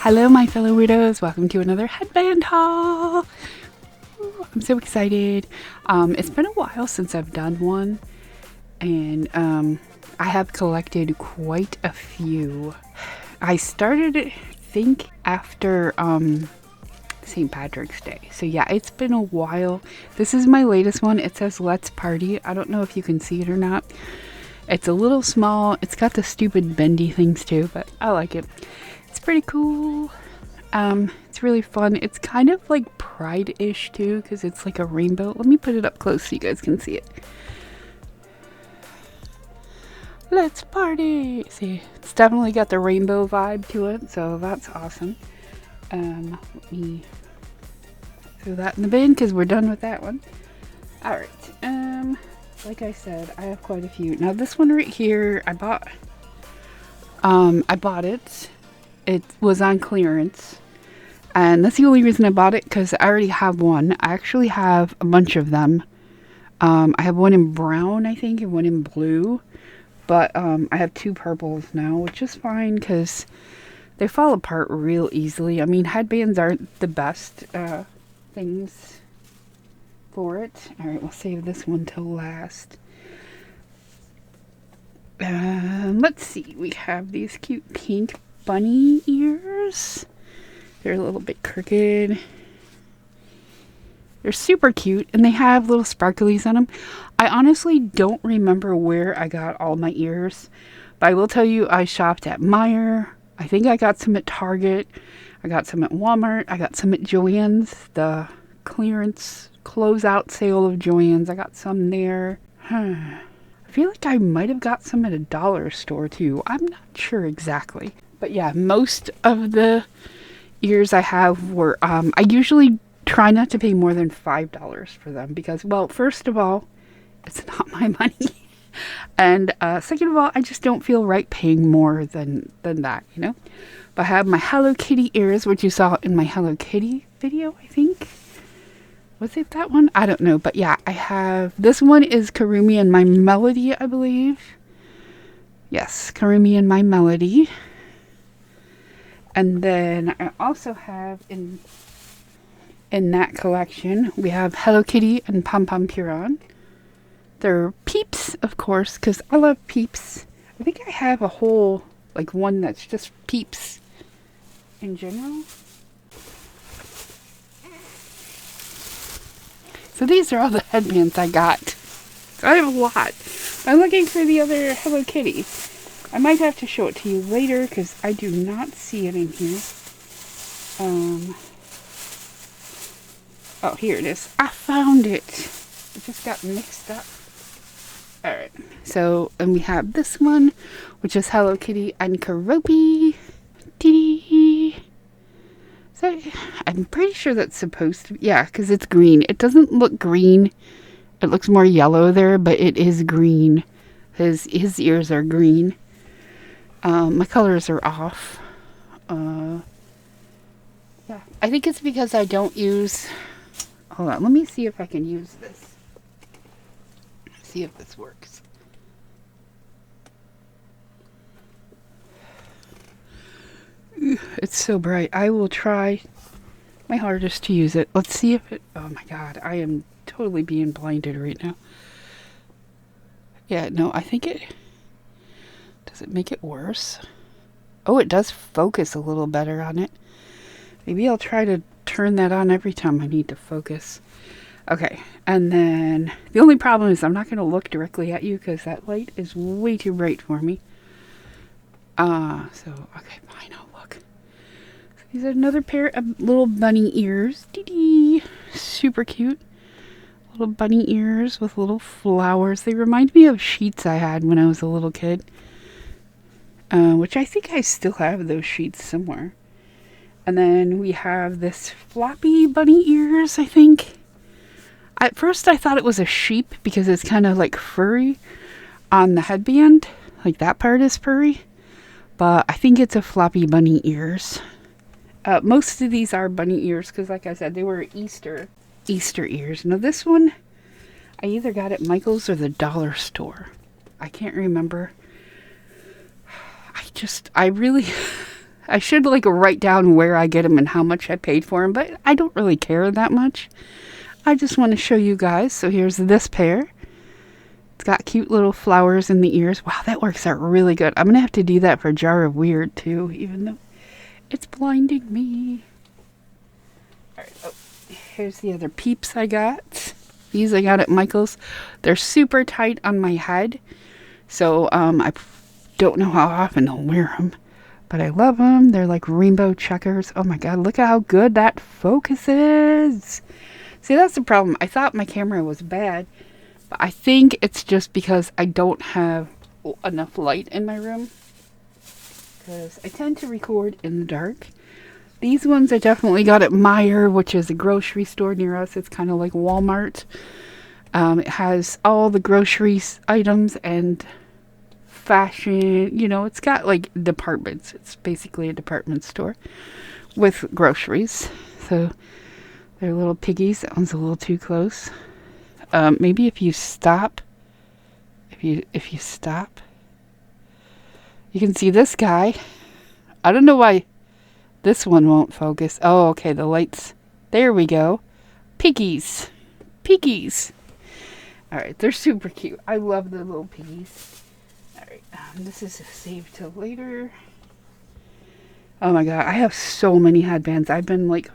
Hello my fellow weirdos, welcome to another headband haul. Ooh, I'm so excited. It's been a while since I've done one, and I have collected quite a few. I started I think after St. Patrick's Day, so yeah, it's been a while. This is my latest one. It says Let's Party. I don't know if you can see it or not. It's a little small. It's got the stupid bendy things too, but I like it. It's pretty cool. It's really fun. It's kind of like Pride-ish too, because it's like a rainbow. Let me put it up close so you guys can see it. Let's party! See, it's definitely got the rainbow vibe to it, so that's awesome. Let me throw that in the bin because we're done with that one. Alright, like I said, I have quite a few. Now this one right here, I bought it. It was on clearance, and that's the only reason I bought it, because I already have one. I actually have a bunch of them. I have one in brown, I think, and one in blue, but I have two purples now, which is fine because they fall apart real easily. I mean, headbands aren't the best things for it. Alright, we'll save this one till last. Let's see, we have these cute pink bunny ears. They're a little bit crooked. They're super cute, and they have little sparklies on them. I honestly don't remember where I got all my ears, but I will tell you I shopped at Manor. I think I got some at Target. I got some at Walmart. I got some at Joann's, the clearance closeout sale of Joann's. I got some there. I feel like I might have got some at a dollar store too. I'm not sure exactly. But yeah, most of the ears I have were, I usually try not to pay more than $5 for them because, well, first of all, it's not my money. And second of all, I just don't feel right paying more than that, you know? But I have my Hello Kitty ears, which you saw in my Hello Kitty video, I think. Was it that one? I don't know. But yeah, I have, this one is Karumi and My Melody, I believe. Yes, Karumi and My Melody. And then I also have in that collection, we have Hello Kitty and Pom Pom Puron. They're Peeps, of course, because I love Peeps. I think I have a whole, like, one that's just Peeps in general. So these are all the headbands I got. So I have a lot. I'm looking for the other Hello Kitty. I might have to show it to you later because I do not see it in here. Oh, here it is. I found it. It just got mixed up. Alright. So, and we have this one, which is Hello Kitty and Karopi. So, I'm pretty sure that's supposed to be, yeah, because it's green. It doesn't look green. It looks more yellow there, but it is green. His ears are green. My colors are off. Yeah, I think it's because I don't use, hold on, let me see if I can use this. See if this works. It's so bright. I will try my hardest to use it. Let's see if it, oh my god, I am totally being blinded right now. Yeah, no, I think it, does it make it worse? Oh, it does focus a little better on it. Maybe I'll try to turn that on every time I need to focus. Okay, and then the only problem is I'm not going to look directly at you because that light is way too bright for me. So, okay, fine, I'll look. So these are another pair of little bunny ears. Dee-dee. Super cute. Little bunny ears with little flowers. They remind me of sheets I had when I was a little kid. Which I think I still have those sheets somewhere. And then we have this floppy bunny ears, I think. At first I thought it was a sheep because it's kind of like furry on the headband. Like that part is furry. But I think it's a floppy bunny ears. Most of these are bunny ears because, like I said, they were Easter ears. Now this one, I either got at Michael's or the dollar store. I can't remember. I really, I should like write down where I get them and how much I paid for them, but I don't really care that much. I just want to show you guys. So here's this pair. It's got cute little flowers in the ears. Wow, that works out really good. I'm going to have to do that for Jar of Weird too, even though it's blinding me. Alright, oh, here's the other peeps I got. These I got at Michael's. They're super tight on my head. So, I don't know how often I'll wear them. But I love them. They're like rainbow checkers. Oh my god, look at how good that focuses. See, that's the problem. I thought my camera was bad. But I think it's just because I don't have enough light in my room. Because I tend to record in the dark. These ones I definitely got at Manor, which is a grocery store near us. It's kind of like Walmart. It has all the groceries items and fashion. You know, it's got like departments. It's basically a department store with groceries. So they're little piggies. That one's a little too close. Maybe if you stop, if you stop, you can see this guy. I don't know why this one won't focus. Oh, okay, the lights. There we go. Piggies. Piggies. Alright, they're super cute. I love the little piggies. Alright, this is a save till later. Oh my god, I have so many headbands. I've been like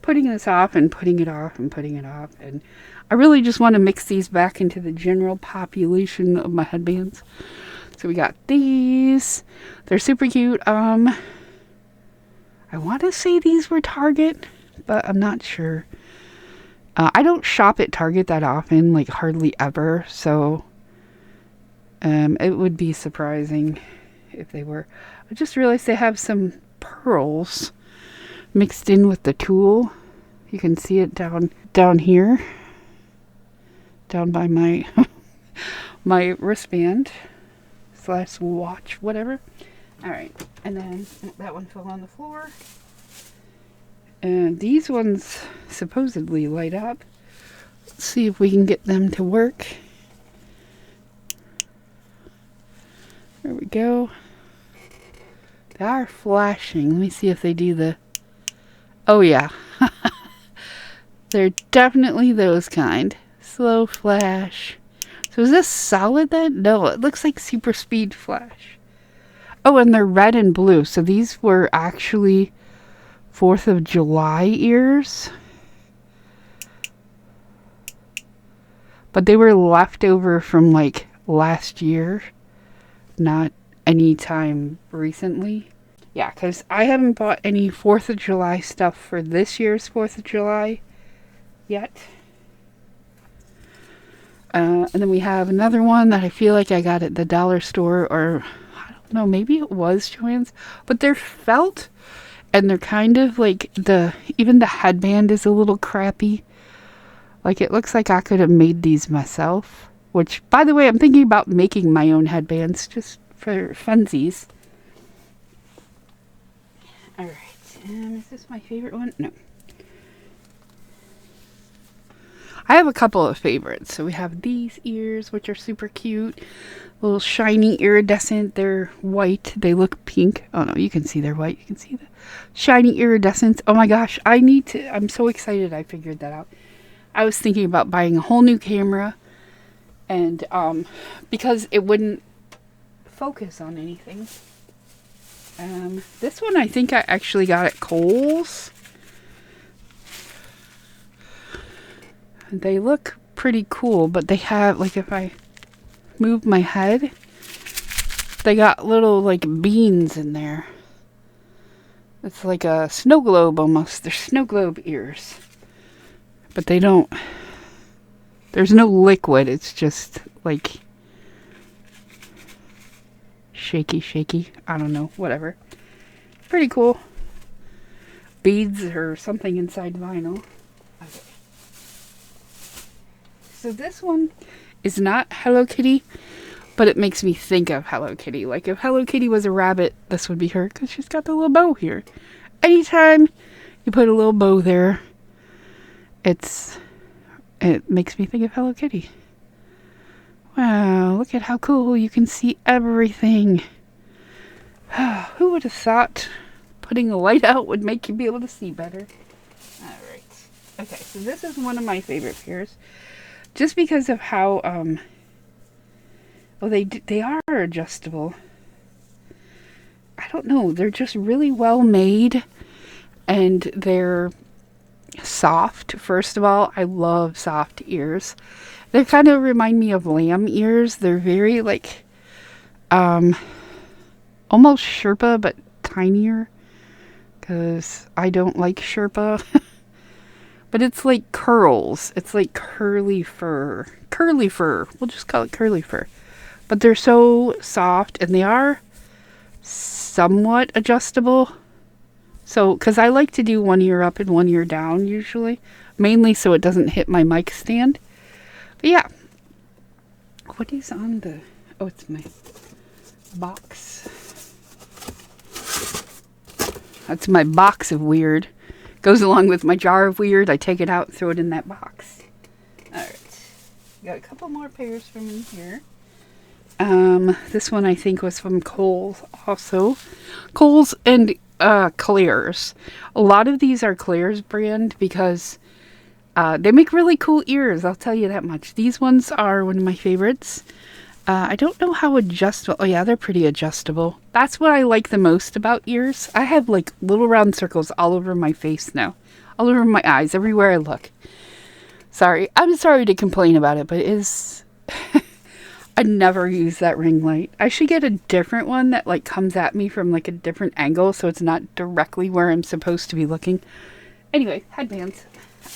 putting this off and putting it off and putting it off, and I really just want to mix these back into the general population of my headbands. So we got these. They're super cute. I want to say these were Target, but I'm not sure. I don't shop at Target that often, like hardly ever, so it would be surprising if they were. I just realized they have some pearls mixed in with the tulle. You can see it down here, down by my my wristband / watch, whatever. Alright, and then that one fell on the floor. And these ones supposedly light up. Let's see if we can get them to work. There we go. They are flashing. Let me see if they do the... Oh yeah. They're definitely those kind. Slow flash. So is this solid then? No, it looks like super speed flash. Oh, and they're red and blue. So these were actually 4th of July ears. But they were left over from like last year. Not any time recently. Yeah, because I haven't bought any 4th of July stuff for this year's 4th of July yet. And then we have another one that I feel like I got at the dollar store, or I don't know, maybe it was Joann's. But they're felt, and they're kind of like even the headband is a little crappy. Like it looks like I could have made these myself. Which, by the way, I'm thinking about making my own headbands just for funsies. Alright, is this my favorite one? No. I have a couple of favorites. So we have these ears, which are super cute. Little shiny iridescent. They're white. They look pink. Oh no, you can see they're white. You can see the shiny iridescence. Oh my gosh, I'm so excited I figured that out. I was thinking about buying a whole new camera. And because it wouldn't focus on anything. This one I think I actually got at Kohl's. They look pretty cool, but they have, like, if I move my head, they got little, like, beans in there. It's like a snow globe almost. They're snow globe ears. But they don't... There's no liquid. It's just, like... shaky. I don't know. Whatever. Pretty cool. Beads or something inside vinyl. Okay. So this one is not Hello Kitty, but it makes me think of Hello Kitty. Like if Hello Kitty was a rabbit, this would be her because she's got the little bow here. anytime you put a little bow there, it makes me think of Hello Kitty. Wow, look at how cool you can see everything. Who would have thought putting a light out would make you be able to see better? Alright. Okay, so this is one of my favorite pairs. Just because of how, well, they are adjustable. I don't know, they're just really well made. And they're soft. First of all, I love soft ears. They kind of remind me of lamb ears. They're very like almost Sherpa but tinier, because I don't like Sherpa. But it's like curls. It's like curly fur. Curly fur. We'll just call it curly fur. But they're so soft, and they are somewhat adjustable. So, because I like to do one ear up and one ear down usually, mainly so it doesn't hit my mic stand. But yeah, what is on the, oh, it's my box. That's my box of weird. Goes along with my jar of weird. I take it out and throw it in that box. Alright, got a couple more pairs from in here. This one I think was from Kohl's also. Kohl's and Claire's. A lot of these are Claire's brand because they make really cool ears, I'll tell you that much. These ones are one of my favorites. I don't know how adjustable. Oh yeah, they're pretty adjustable. That's what I like the most about ears. I have like little round circles all over my face now. All over my eyes, everywhere I look. Sorry, I'm sorry to complain about it, but it is... I never use that ring light. I should get a different one that like comes at me from like a different angle so it's not directly where I'm supposed to be looking. Anyway, headbands.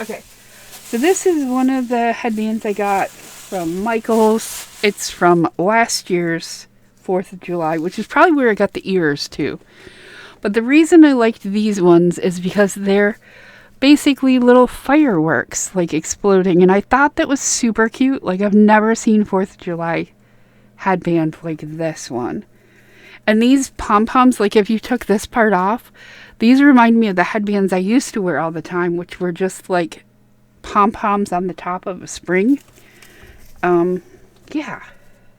Okay, so this is one of the headbands I got from Michael's. It's from last year's 4th of July, which is probably where I got the ears too. But the reason I liked these ones is because they're basically little fireworks like exploding, and I thought that was super cute. Like, I've never seen 4th of July headband like this one. And these pom-poms, like if you took this part off, these remind me of the headbands I used to wear all the time, which were just like pom-poms on the top of a spring. Yeah,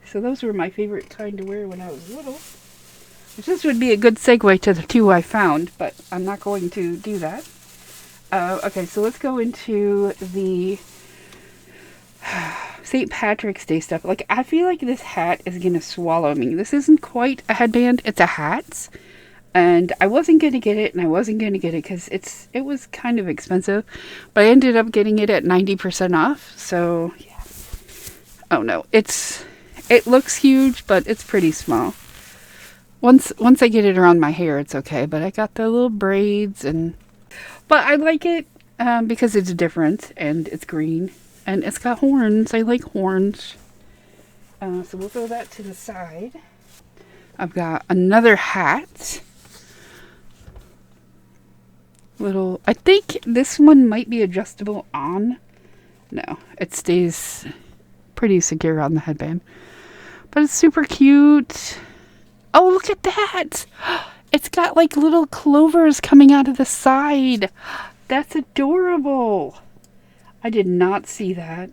so those were my favorite kind to wear when I was little. This would be a good segue to the two I found, but I'm not going to do that. Okay, so let's go into the St. Patrick's Day stuff. Like, I feel like this hat is going to swallow me. This isn't quite a headband. It's a hat. And I wasn't going to get it, and I wasn't going to get it because it was kind of expensive. But I ended up getting it at 90% off. So, yeah. Oh, no. It looks huge, but it's pretty small. Once I get it around my hair, it's okay. But I got the little braids and... But I like it because it's different and it's green and it's got horns. I like horns. So we'll throw that to the side. I've got another hat. I think this one might be adjustable on. No, it stays pretty secure on the headband. But it's super cute. Oh, look at that! It's got like little clovers coming out of the side. That's adorable. I did not see that.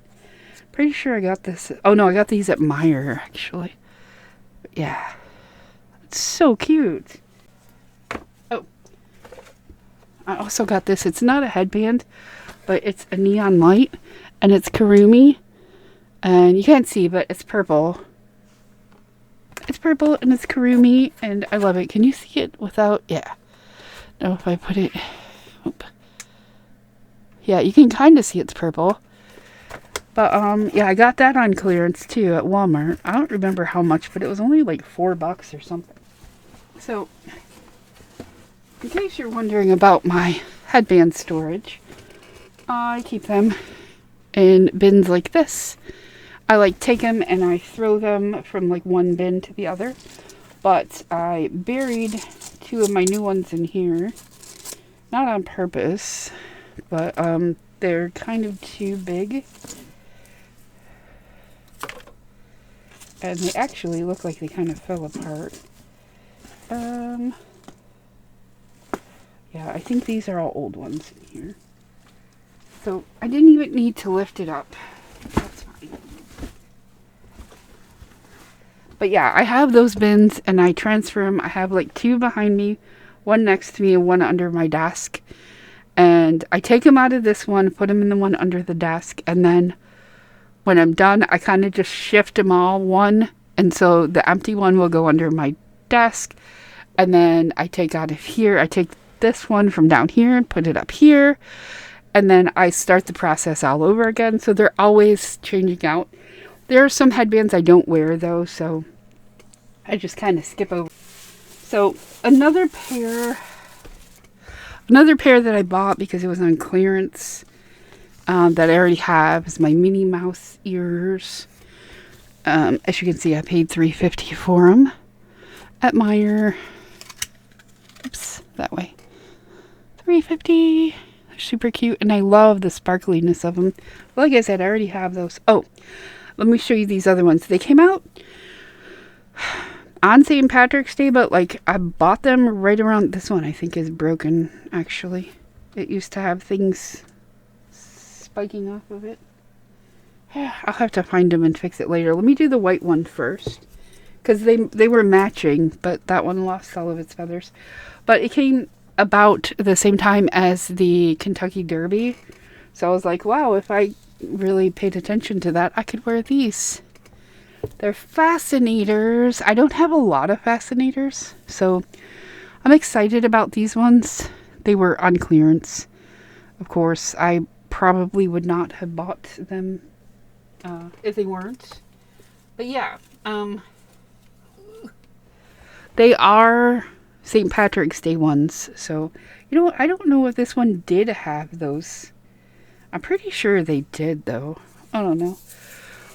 Pretty sure I got this. Oh no, I got these at Manor actually. Yeah. It's so cute. Oh. I also got this. It's not a headband, but it's a neon light. And it's Karumi. And you can't see, but it's purple. It's purple and it's Karumi and I love it. Can you see it without... Yeah. No, if I put it... Oop. Yeah, you can kind of see it's purple. But, yeah, I got that on clearance too at Walmart. I don't remember how much, but it was only like $4 or something. So, in case you're wondering about my headband storage, I keep them in bins like this. I like take them and I throw them from like one bin to the other. But I buried two of my new ones in here. Not on purpose, but they're kind of too big. And they actually look like they kind of fell apart. Yeah, I think these are all old ones in here. So I didn't even need to lift it up. That's fine. But yeah, I have those bins and I transfer them. I have like 2 behind me, 1 next to me, and 1 under my desk. And I take them out of this one, put them in the one under the desk, and then when I'm done, I kind of just shift them all one. And so the empty one will go under my desk. And then I take out of here, I take this one from down here and put it up here. And then I start the process all over again. So they're always changing out. There are some headbands I don't wear though, so I just kind of skip over. So another pair that I bought because it was on clearance that I already have is my Minnie Mouse ears. As you can see, I paid $3.50 for them at Manor. Oops, that way. $3.50. They're super cute, and I love the sparkliness of them. Like I said, I already have those. Oh, let me show you these other ones. They came out on St. Patrick's Day, but like I bought them right around. This one I think is broken, actually. It used to have things spiking off of it. I'll have to find them and fix it later. Let me do the white one first, because they were matching, but that one lost all of its feathers. But it came about the same time as the Kentucky Derby, so I was like, wow, if I really paid attention to that, I could wear these. They're fascinators. I don't have a lot of fascinators, so I'm excited about these ones. They were on clearance. Of course, I probably would not have bought them if they weren't. But yeah, they are St. Patrick's Day ones. So, you know what? I don't know if this one did have those. I'm pretty sure they did, though. I don't know.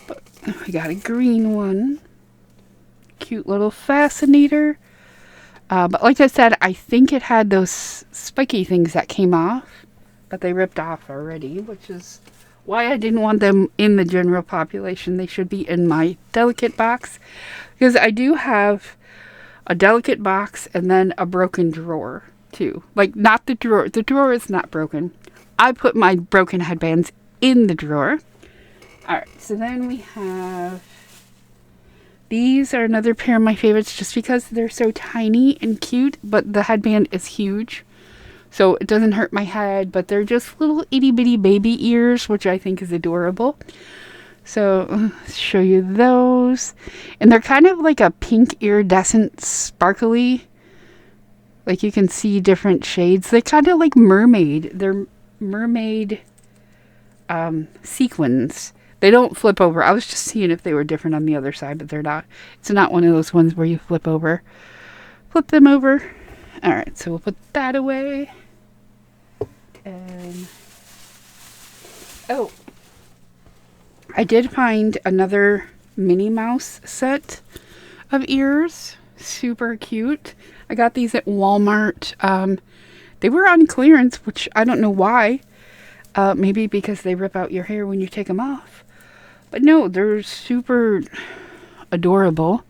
But I got a green one. Cute little fascinator. But like I said, I think it had those spiky things that came off. But they ripped off already, which is why I didn't want them in the general population. They should be in my delicate box. Because I do have a delicate box and then a broken drawer, too. Like, not the drawer. The drawer is not broken. I put my broken headbands in the drawer. Alright, so then we have... These are another pair of my favorites just because they're so tiny and cute, but the headband is huge. So it doesn't hurt my head, but they're just little itty bitty baby ears, which I think is adorable. So let's show you those. And they're kind of like a pink iridescent sparkly. Like you can see different shades. They're kind of like mermaid. They're mermaid sequins. They don't flip over. I was just seeing if they were different on the other side, but they're not. It's not one of those ones where you flip over. Flip them over. Alright, so we'll put that away. And oh, I did find another Minnie Mouse set of ears. Super cute. I got these at Walmart. They were on clearance, which I don't know why. Maybe because they rip out your hair when you take them off. But no, they're super adorable.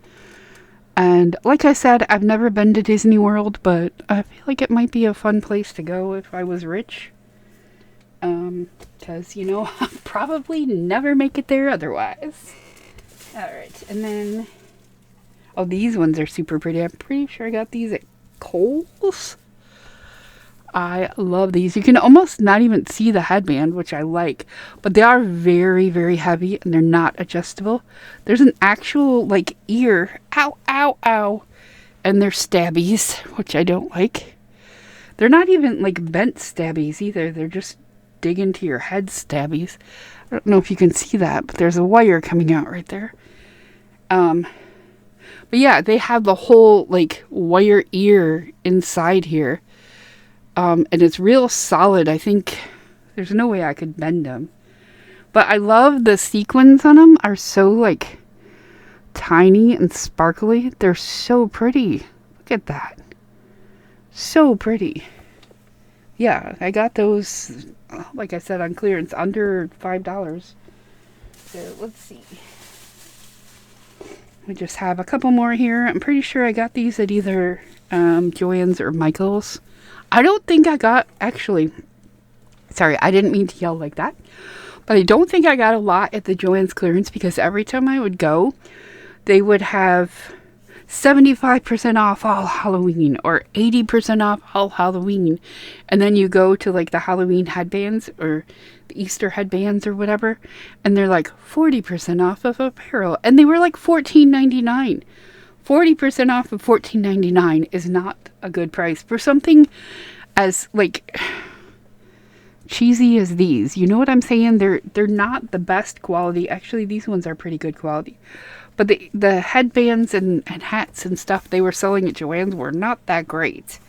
And like I said, I've never been to Disney World, but I feel like it might be a fun place to go if I was rich. Because, you know, I'll probably never make it there otherwise. Alright, and then... Oh, these ones are super pretty. I'm pretty sure I got these at Kohl's. I love these. You can almost not even see the headband, which I like. But they are very, very heavy, and they're not adjustable. There's an actual, like, ear. Ow, ow, ow. And they're stabbies, which I don't like. They're not even, like, bent stabbies either. They're just dig into your head stabbies. I don't know if you can see that, but there's a wire coming out right there. But yeah, they have the whole, like, wire ear inside here. And it's real solid. I think there's no way I could bend them. But I love the sequins on them are so, like, tiny and sparkly. They're so pretty. Look at that. So pretty. Yeah, I got those, like I said, on clearance, under $5. So, let's see. We just have a couple more here. I'm pretty sure I got these at either Joann's or Michael's. I don't think I got, actually, sorry, I didn't mean to yell like that. But I don't think I got a lot at the Joann's clearance because every time I would go, they would have 75% off all Halloween or 80% off all Halloween. And then you go to like the Halloween headbands or the Easter headbands or whatever, and they're like 40% off of apparel. And they were like $14.99. 40% off of $14.99 is not a good price for something as like cheesy as these. You know what I'm saying? They're not the best quality. Actually, these ones are pretty good quality. But the headbands and hats and stuff they were selling at Joann's were not that great.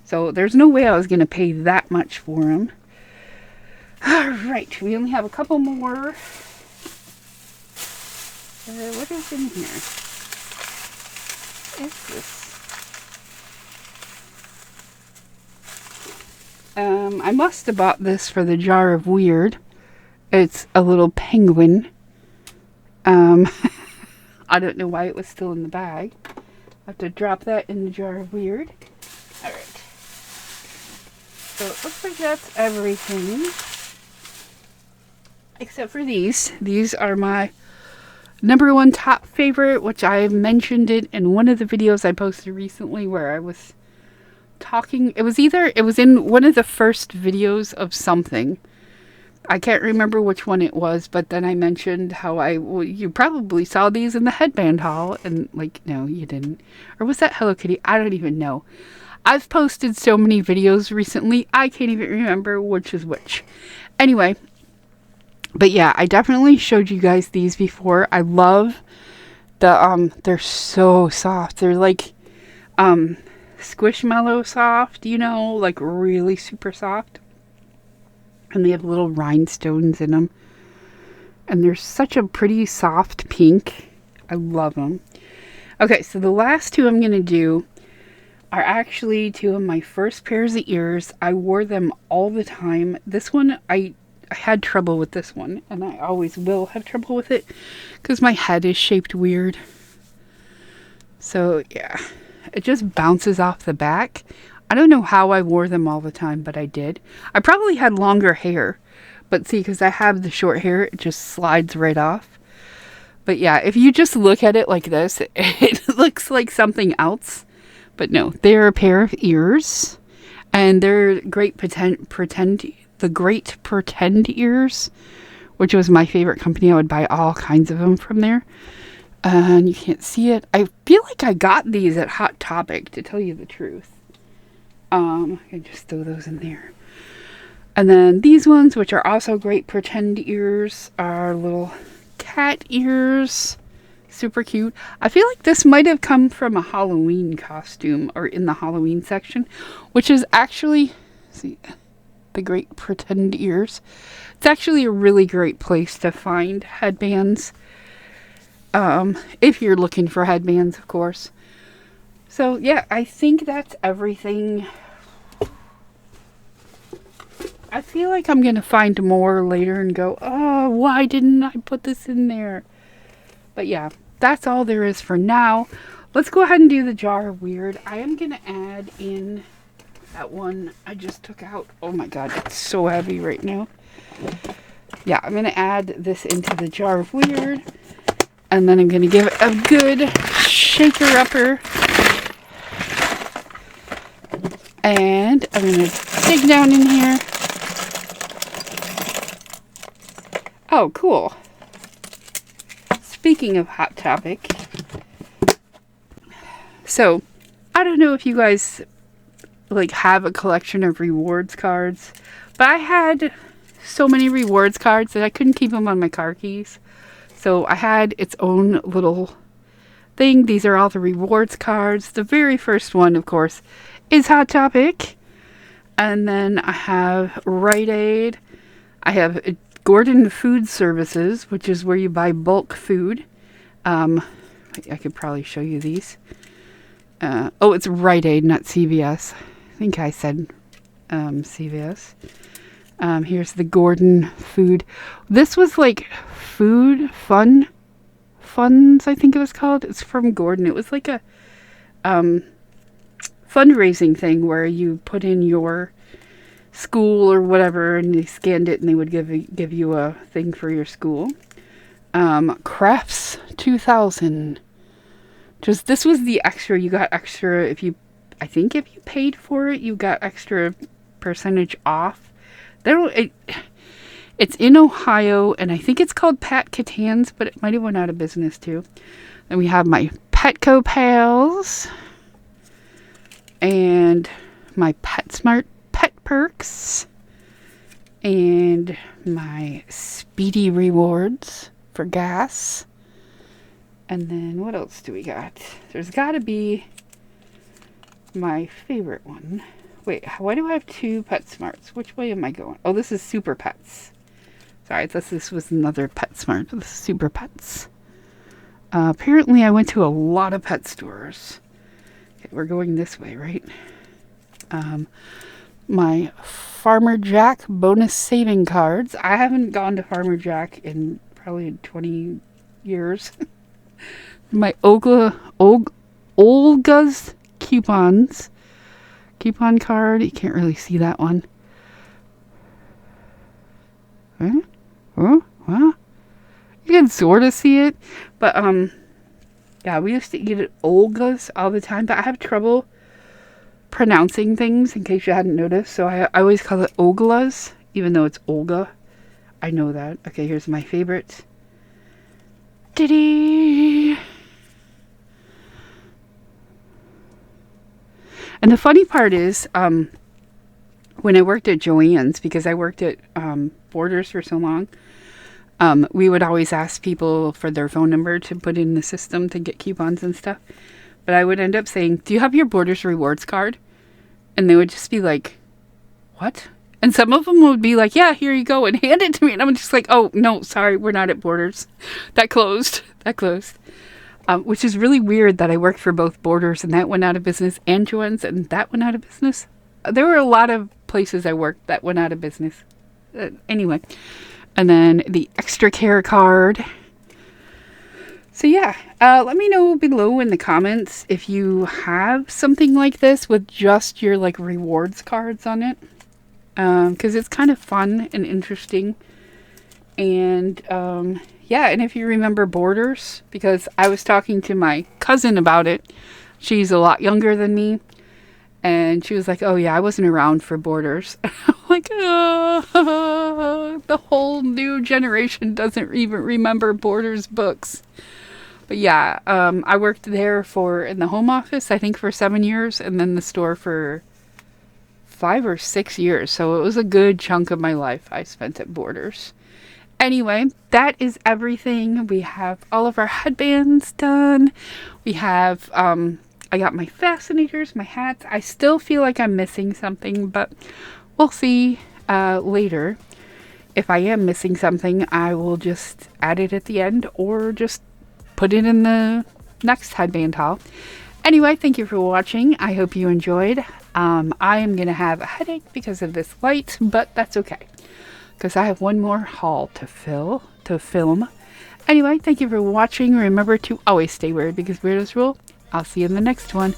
So there's no way I was going to pay that much for them. Alright, we only have a couple more. What is in here? What is this? I must have bought this for the jar of weird. It's a little penguin. I don't know why it was still in the bag. I have to drop that in the jar of weird. Alright. So it looks like that's everything. Except for these. These are my #1 top favorite, which I mentioned it in one of the videos I posted recently where I was talking. It was in one of the first videos of something. I can't remember which one it was, but then I mentioned how you probably saw these in the Headband Haul, and like, no, you didn't. Or was that Hello Kitty? I don't even know. I've posted so many videos recently, I can't even remember which is which. Anyway, but yeah, I definitely showed you guys these before. I love they're so soft. They're like, Squishmallow soft, you know, like really super soft. And they have little rhinestones in them. And they're such a pretty soft pink. I love them. Okay, so the last two I'm going to do are actually two of my first pairs of ears. I wore them all the time. This one, I had trouble with this one. And I always will have trouble with it. Because my head is shaped weird. So, yeah. It just bounces off the back. I don't know how I wore them all the time, but I did. I probably had longer hair. But see, because I have the short hair, it just slides right off. But yeah, if you just look at it like this, it looks like something else. But no, they're a pair of ears. And they're Great Pretend ears. Which was my favorite company. I would buy all kinds of them from there. And you can't see it. I feel like I got these at Hot Topic, to tell you the truth. I can just throw those in there. And then these ones, which are also Great Pretend ears, are little cat ears. Super cute. I feel like this might have come from a Halloween costume, or in the Halloween section, which is actually, see, the Great Pretend ears. It's actually a really great place to find headbands. If you're looking for headbands, of course. So, yeah, I think that's everything. I feel like I'm going to find more later and go, oh, why didn't I put this in there? But, yeah, that's all there is for now. Let's go ahead and do the jar of weird. I am going to add in that one I just took out. Oh, my God, it's so heavy right now. Yeah, I'm going to add this into the jar of weird. And then I'm going to give it a good shaker-upper. And I'm going to dig down in here. Oh, cool. Speaking of Hot Topic. So, I don't know if you guys like have a collection of rewards cards. But I had so many rewards cards that I couldn't keep them on my car keys. So I had its own little thing. These are all the rewards cards. The very first one, of course, is Hot Topic. And then I have Rite Aid. I have Gordon Food Services, which is where you buy bulk food. I could probably show you these. Oh, it's Rite Aid, not CVS. I think I said CVS. Here's the Gordon food. This was like Funds, I think it was called. It's from Gordon. It was like a fundraising thing where you put in your school or whatever, and they scanned it, and they would give you a thing for your school. Crafts 2000. Just this was the extra. You got extra I think if you paid for it, you got extra percentage off. It's in Ohio, and I think it's called Pat Catan's, but it might have went out of business too. Then we have my Petco Pals and my PetSmart Pet Perks and my Speedy Rewards for gas. And then what else do we got? There's got to be my favorite one. Wait, why do I have two PetSmarts? Which way am I going? Oh, this is Super Pets. Sorry, I thought this was another PetSmart, but this is Super Pets. Apparently, I went to a lot of pet stores. Okay, we're going this way, right? My Farmer Jack bonus saving cards. I haven't gone to Farmer Jack in probably 20 years. My Olga's coupons. Coupon card. You can't really see that one. Huh? Huh? You can sort of see it. But, yeah, we used to eat at Olga's all the time. But I have trouble pronouncing things, in case you hadn't noticed. So I always call it Ogla's, even though it's Olga. I know that. Okay, here's my favorite. Diddy! And the funny part is, when I worked at Joann's, because I worked at Borders for so long, we would always ask people for their phone number to put in the system to get coupons and stuff. But I would end up saying, "Do you have your Borders rewards card?" And they would just be like, "What?" And some of them would be like, "Yeah, here you go," and hand it to me. And I'm just like, "Oh, no, sorry, we're not at Borders. That closed. That closed." Which is really weird that I worked for both Borders, and that went out of business, and Joann's, and that went out of business. There were a lot of places I worked that went out of business. Anyway. And then the extra care card. So yeah, let me know below in the comments if you have something like this with just your like rewards cards on it. Because it's kind of fun and interesting. And yeah, and if you remember Borders, because I was talking to my cousin about it. She's a lot younger than me. And she was like, "Oh yeah, I wasn't around for Borders." I'm like, "Oh, the whole new generation doesn't even remember Borders books." But yeah, I worked there in the home office, I think for 7 years, and then the store for 5 or 6 years. So it was a good chunk of my life I spent at Borders. Anyway, that is everything. We have all of our headbands done. We have, I got my fascinators, my hats. I still feel like I'm missing something, but we'll see later. If I am missing something, I will just add it at the end or just put it in the next headband haul. Anyway, thank you for watching. I hope you enjoyed. I am going to have a headache because of this light, but that's okay, because I have one more haul to film. Anyway, thank you for watching. Remember to always stay weird, because weirdos rule. I'll see you in the next one.